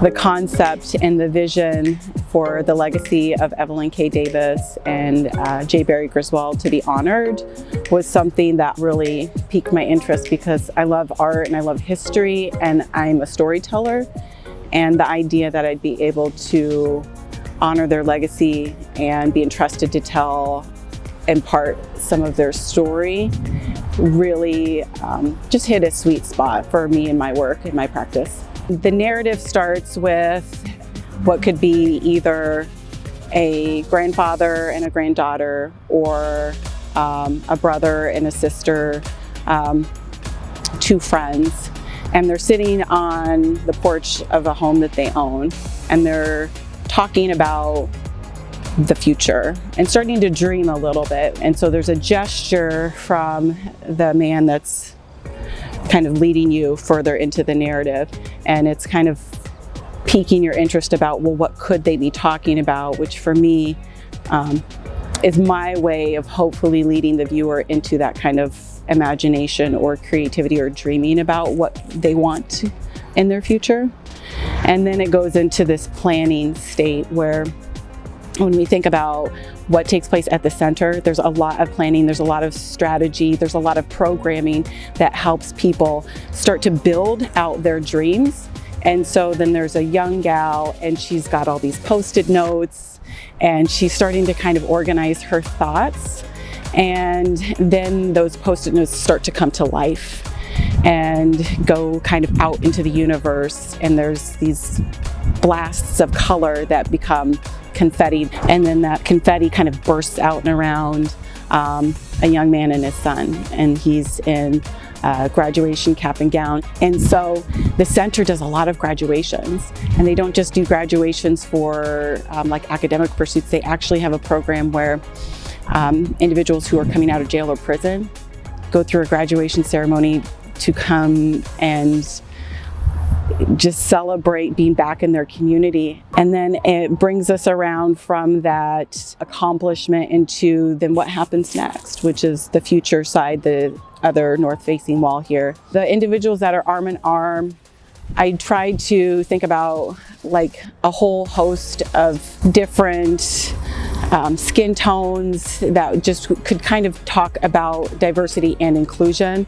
The concept and the vision for the legacy of Evelyn K. Davis and J. Barry Griswold to be honored was something that really piqued my interest, because I love art and I love history and I'm a storyteller, and the idea that I'd be able to honor their legacy and be entrusted to tell in part some of their story really just hit a sweet spot for me in my work, in my practice. The narrative starts with what could be either a grandfather and a granddaughter, or a brother and a sister, two friends, and they're sitting on the porch of a home that they own, and they're talking about the future and starting to dream a little bit. And so there's a gesture from the man that's kind of leading you further into the narrative, and it's kind of piquing your interest about, well, what could they be talking about, which for me is my way of hopefully leading the viewer into that kind of imagination or creativity or dreaming about what they want in their future. And then it goes into this planning state where, when we think about what takes place at the center, there's a lot of planning, there's a lot of strategy, there's a lot of programming that helps people start to build out their dreams. And so then there's a young gal, and she's got all these Post-it notes, and she's starting to kind of organize her thoughts. And then those Post-it notes start to come to life and go kind of out into the universe. And there's these blasts of color that become confetti, and then that confetti kind of bursts out and around a young man and his son, and he's in graduation cap and gown. And so the center does a lot of graduations, and they don't just do graduations for like academic pursuits. They actually have a program where individuals who are coming out of jail or prison go through a graduation ceremony to come and just celebrate being back in their community. And then it brings us around from that accomplishment into then what happens next, which is the future side, the other north-facing wall here. The individuals that are arm in arm, I tried to think about like a whole host of different skin tones that just could kind of talk about diversity and inclusion.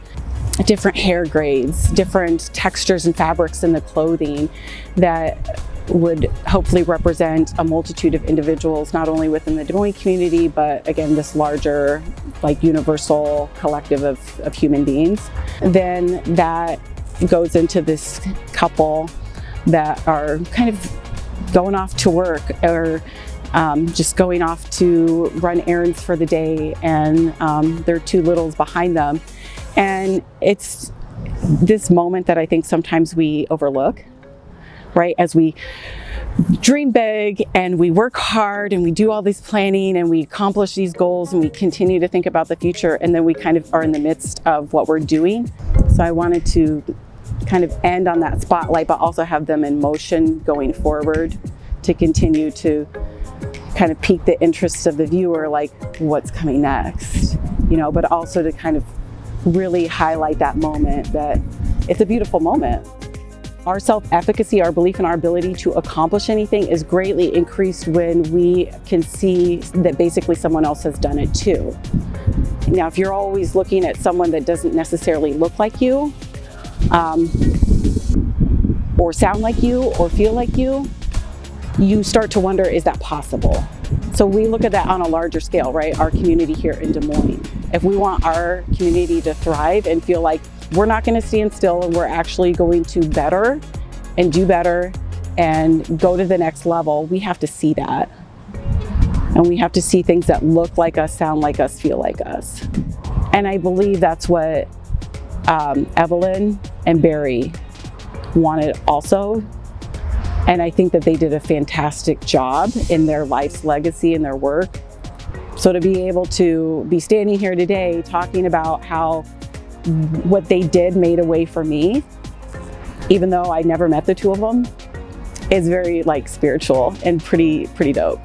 Different hair grades, different textures and fabrics in the clothing that would hopefully represent a multitude of individuals, not only within the Des Moines community, but again, this larger, like universal collective of human beings. Then that goes into this couple that are kind of going off to work, or just going off to run errands for the day, and their two littles behind them. And it's this moment that I think sometimes we overlook, right? As we dream big and we work hard and we do all this planning and we accomplish these goals and we continue to think about the future, and then we kind of are in the midst of what we're doing. So I wanted to kind of end on that spotlight, but also have them in motion going forward to continue to kind of pique the interest of the viewer, like what's coming next, you know, but also to kind of really highlight that moment, that it's a beautiful moment. Our self-efficacy, our belief in our ability to accomplish anything is greatly increased when we can see that basically someone else has done it too. Now, if you're always looking at someone that doesn't necessarily look like you, or sound like you, or feel like you start to wonder, is that possible? So we look at that on a larger scale, right? Our community here in Des Moines. If we want our community to thrive and feel like we're not going to stand still and we're actually going to better and do better and go to the next level, we have to see that. And we have to see things that look like us, sound like us, feel like us. And I believe that's what Evelyn and Barry wanted also. And I think that they did a fantastic job in their life's legacy and their work. So to be able to be standing here today talking about how what they did made a way for me, even though I never met the two of them, is very like spiritual and pretty dope.